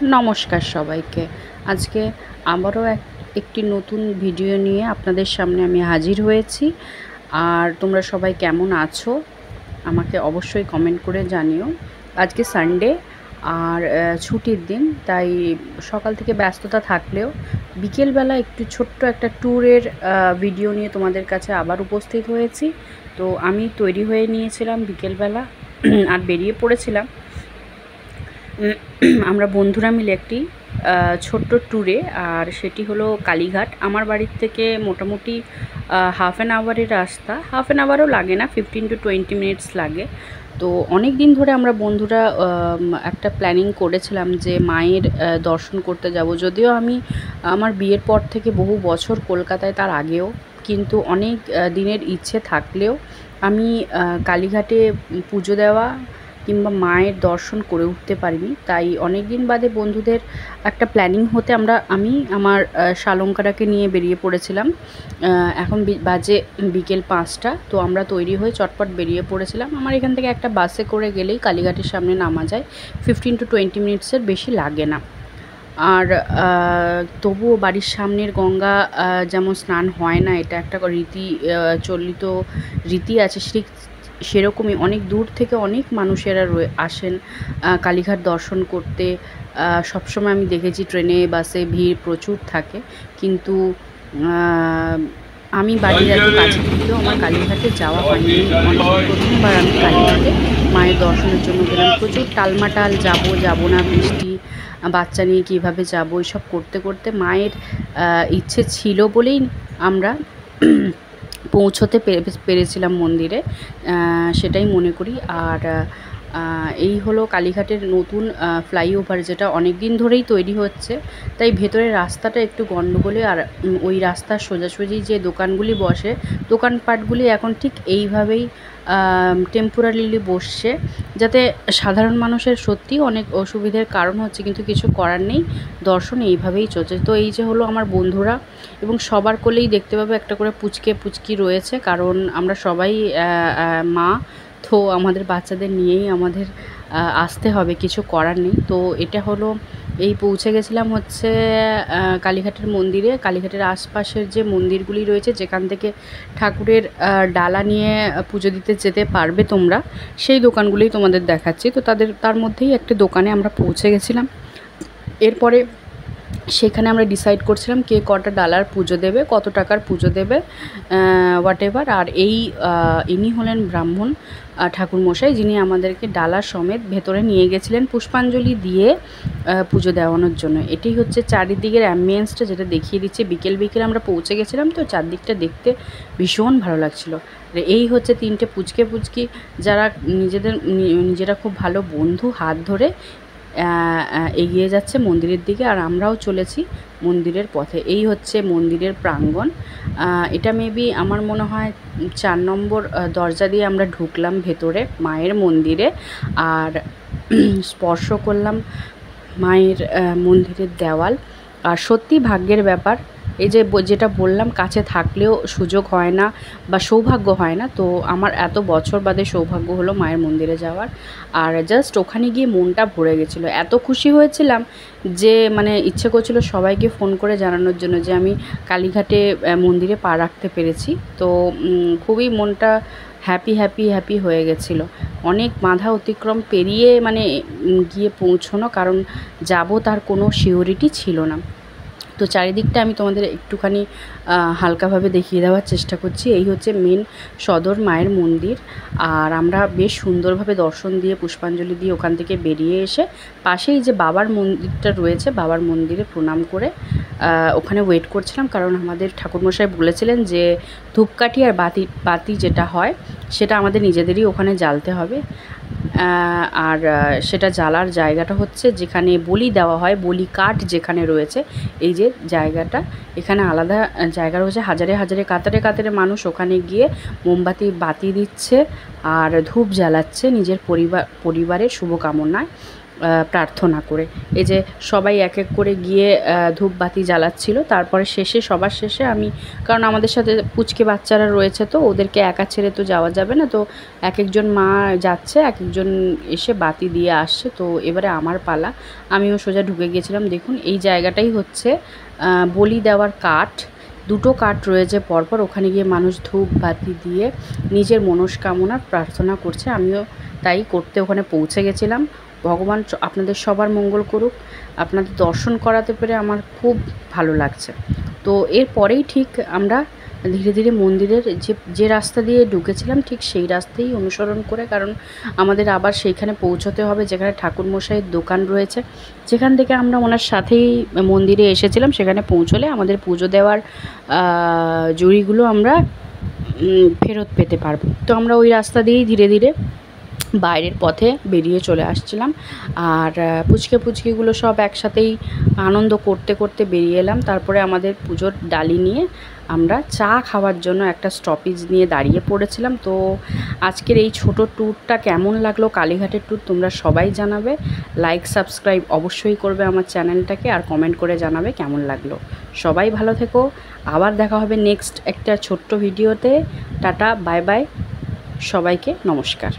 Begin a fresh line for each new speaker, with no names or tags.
নমস্কার সবাইকে। আজকে আবারও একটি নতুন ভিডিও নিয়ে আপনাদের সামনে আমি হাজির হয়েছি। আর তোমরা সবাই কেমন আছো আমাকে অবশ্যই কমেন্ট করে জানিও। আজকে সানডে আর ছুটির দিন, তাই সকাল থেকে ব্যস্ততা থাকলেও বিকেলবেলা একটু ছোট্ট একটা ট্যুরের ভিডিও নিয়ে তোমাদের কাছে আবার উপস্থিত হয়েছি। তো আমি তৈরি হয়ে নিয়েছিলাম বিকেলবেলা আর বেরিয়ে পড়েছিলাম আমরা বন্ধুরা মিলে একটি ছোট্ট ট্যুরে। আর সেটি হলো কালীঘাট। আমার বাড়ির থেকে মোটামুটি হাফ অ্যান আওয়ারের রাস্তা, হাফ অ্যান আওয়ারও লাগে না, 15 to 20 মিনিটস লাগে। তো অনেক দিন ধরে আমরা বন্ধুরা একটা প্ল্যানিং করেছিলাম যে মায়ের দর্শন করতে যাব। যদিও আমি আমার বিয়ের পর থেকে বহু বছর কলকাতায়, তার আগেও কিন্তু অনেক দিনের ইচ্ছে থাকলেও আমি কালীঘাটে পুজো দেওয়া কিংবা মায়ের দর্শন করে উঠতে পারিনি। তাই অনেক দিন বাদে বন্ধুদের একটা প্ল্যানিং হতে আমি আমার শালঙ্কাটাকে নিয়ে বেরিয়ে পড়েছিলাম। এখন বাজে বিকেল 5টা। তো আমরা তৈরি হয়ে চটপট বেরিয়ে পড়েছিলাম। আমার এখান থেকে একটা বাসে করে গেলেই কালীঘাটের সামনে নামা যায়, 15 to 20 মিনিটসের বেশি লাগে না। আর তবুও বাড়ির সামনের গঙ্গা যেমন স্নান হয় না, এটা একটা চলিত রীতি আছে, সেরকমই অনেক দূর থেকে অনেক মানুষেরা আসেন কালীঘাট দর্শন করতে। সবসময় আমি দেখেছি ট্রেনে বাসে ভিড় প্রচুর থাকে, কিন্তু আমি বাড়ির এত কাছে থেকেও আমার কালীঘাটে যাওয়া হয়নি। প্রথমবার আমি কালীঘাটে মায়ের দর্শনের জন্য গেলাম। প্রচুর টালমাটাল, যাবো না, বৃষ্টি, বাচ্চা নিয়ে কীভাবে যাবো, এসব করতে করতে মায়ের ইচ্ছে ছিল বলেই আমরা পৌঁছতে পেরেছিলাম মন্দিরে, সেটাই মনে করি। আর এই হলো কালীঘাটের নতুন ফ্লাইওভার, যেটা অনেক দিন ধরেই তৈরি হচ্ছে, তাই ভেতরের রাস্তাটা একটু গণ্ডগোলে। আর ওই রাস্তার সোজাসুজি যে দোকানগুলি বসে, দোকানপাটগুলি এখন ঠিক এইভাবেই টেম্পোরারিলি বসছে, যাতে সাধারণ মানুষের সত্যিই অনেক অসুবিধার কারণ হচ্ছে, কিন্তু কিছু করার নেই, দর্শন এইভাবেই চলছে। তো এই যে হলো আমার বন্ধুরা, এবং সবার কোলেই দেখতে পাবে একটা করে পুচকি রয়েছে, কারণ আমরা সবাই মা। তো আমাদের বাচ্চাদের নিয়েই আমাদের আসতে হবে, কিছু করার নেই। তো এটা হলো, এই পৌঁছে গেছিলাম হচ্ছে কালীঘাটের মন্দিরে। কালীঘাটের আশপাশের যে মন্দিরগুলি রয়েছে, যেখান থেকে ঠাকুরের ডালা নিয়ে পুজো দিতে যেতে পারবে তোমরা, সেই দোকানগুলোই তোমাদের দেখাচ্ছি। তো তার মধ্যেই একটা দোকানে আমরা পৌঁছে গেছিলাম। এরপরে সেখানে আমরা ডিসাইড করছিলাম কে কটা ডালার পুজো দেবে, কত টাকার পুজো দেবে, হোয়াটএভার। আর ইনি হলেন ব্রাহ্মণ ঠাকুরমশাই, যিনি আমাদেরকে ডালা সমেত ভেতরে নিয়ে গেছিলেন পুষ্পাঞ্জলি দিয়ে পুজো দেওয়ানোর জন্য। এটি হচ্ছে চারিদিকের অ্যাম্বিয়েন্সটা, যেটা দেখিয়ে দিচ্ছে। বিকেল আমরা পৌঁছে গেছিলাম, তো চারদিকটা দেখতে ভীষণ ভালো লাগছিলো। এই হচ্ছে 3টে পুচকি, যারা নিজেরা খুব ভালো বন্ধু, হাত ধরে এগিয়ে যাচ্ছে মন্দিরের দিকে। আর আমরাও চলেছি মন্দিরের পথে। এই হচ্ছে মন্দিরের প্রাঙ্গণ। এটা মেবি আমার মনে হয় 4 নম্বর দরজা দিয়ে আমরা ঢুকলাম ভেতরে মায়ের মন্দিরে। আর স্পর্শ করলাম মায়ের মন্দিরের দেওয়াল। আর সত্যি ভাগ্যের ব্যাপার, এই যে যেটা বললাম, কাছে থাকলেও সুযোগ হয় না বা সৌভাগ্য হয় না। তো আমার এত বছর বাদে সৌভাগ্য হলো মায়ের মন্দিরে যাওয়ার। আর জাস্ট ওখানে গিয়ে মনটা ভরে গেছিলো, এত খুশি হয়েছিলাম যে মানে ইচ্ছে করছিল সবাইকে ফোন করে জানানোর জন্য যে আমি কালীঘাটে মন্দিরে পা রাখতে পেরেছি। তো খুবই মনটা হ্যাপি হয়ে গেছিলো। অনেক বাধা অতিক্রম পেরিয়ে মানে গিয়ে পৌঁছনো, কারণ যাব তার কোনো সিওরিটি ছিল না। তো চারিদিকটা আমি তোমাদের একটুখানি হালকাভাবে দেখিয়ে দেওয়ার চেষ্টা করছি। এই হচ্ছে মেন সদর মায়ের মন্দির। আর আমরা বেশ সুন্দরভাবে দর্শন দিয়ে পুষ্পাঞ্জলি দিয়ে ওখান থেকে বেরিয়ে এসে পাশেই যে বাবার মন্দিরটা রয়েছে, বাবার মন্দিরে প্রণাম করে ওখানে ওয়েট করছিলাম, কারণ আমাদের ঠাকুরমশাই বলেছিলেন যে ধূপকাঠি আর বাতি যেটা হয় সেটা আমাদের নিজেদেরই ওখানে জ্বালতে হবে। আর সেটা জ্বালার জায়গাটা হচ্ছে যেখানে বলি দেওয়া হয়, বলি কাঠ যেখানে রয়েছে, এই যে জায়গাটা, এখানে আলাদা জায়গা রয়েছে। হাজারে কাতারে মানুষ ওখানে গিয়ে মোমবাতি বাতি দিচ্ছে আর ধূপ জ্বালাচ্ছে নিজের পরিবারের শুভকামনায়। প্রার্থনা করে। এই যে সবাই এক এক করে গিয়ে ধূপবাতি জ্বালাচ্ছিল। তারপরে শেষে সবার শেষে আমি, কারণ আমাদের সাথে পুচকে বাচ্চারা রয়েছে তো ওদেরকে একা ছেড়ে তো যাওয়া যাবে না, তো এক একজন মা যাচ্ছে, এক একজন এসে বাতি দিয়ে আসছে। তো এবারে আমার পালা, আমিও সোজা ঢুকে গিয়েছিলাম। দেখুন এই জায়গাটাই হচ্ছে বলি দেওয়ার কাঠ, দুটো কাঠ রয়েছে পরপর, ওখানে গিয়ে মানুষ ধূপ বাতি দিয়ে নিজের মনস্কামনা প্রার্থনা করছে। আমিও তাই করতে ওখানে পৌঁছে গেছিলাম। ভগবান আপনাদের সবার মঙ্গল করুক। আপনাদের দর্শন করাতে পেরে আমার খুব ভালো লাগছে। তো এরপরেই ঠিক আমরা ধীরে ধীরে মন্দিরের যে রাস্তা দিয়ে ঢুকেছিলাম ঠিক সেই রাস্তাই অনুসরণ করে, কারণ আমাদের আবার সেইখানে পৌঁছতে হবে যেখানে ঠাকুরমশাইয়ের দোকান রয়েছে, যেখান থেকে আমরা ওনার সাথেই মন্দিরে এসেছিলাম। সেখানে পৌঁছলে আমাদের পুজো দেওয়ার জুড়িগুলো আমরা ফেরত পেতে পারবো। তো আমরা ওই রাস্তা দিয়েই ধীরে ধীরে বাইরের পথে বেরিয়ে চলে আসছিলাম। আর পুচকিগুলো সব একসাথেই আনন্দ করতে করতে বেরিয়ে এলাম। তারপরে আমাদের পুজোর ডালি নিয়ে আমরা চা খাওয়ার জন্য একটা স্টপেজ নিয়ে দাঁড়িয়ে পড়েছিলাম। তো আজকের এই ছোট ট্যুরটা কেমন লাগলো, কালীঘাটের ট্যুর, তোমরা সবাই জানাবে। লাইক সাবস্ক্রাইব অবশ্যই করবে আমার চ্যানেলটাকে, আর কমেন্ট করে জানাবে কেমন লাগলো। সবাই ভালো থেকো, আবার দেখা হবে নেক্সট একটা ছোট্ট ভিডিওতে। টাটা, বাই বাই, সবাইকে নমস্কার।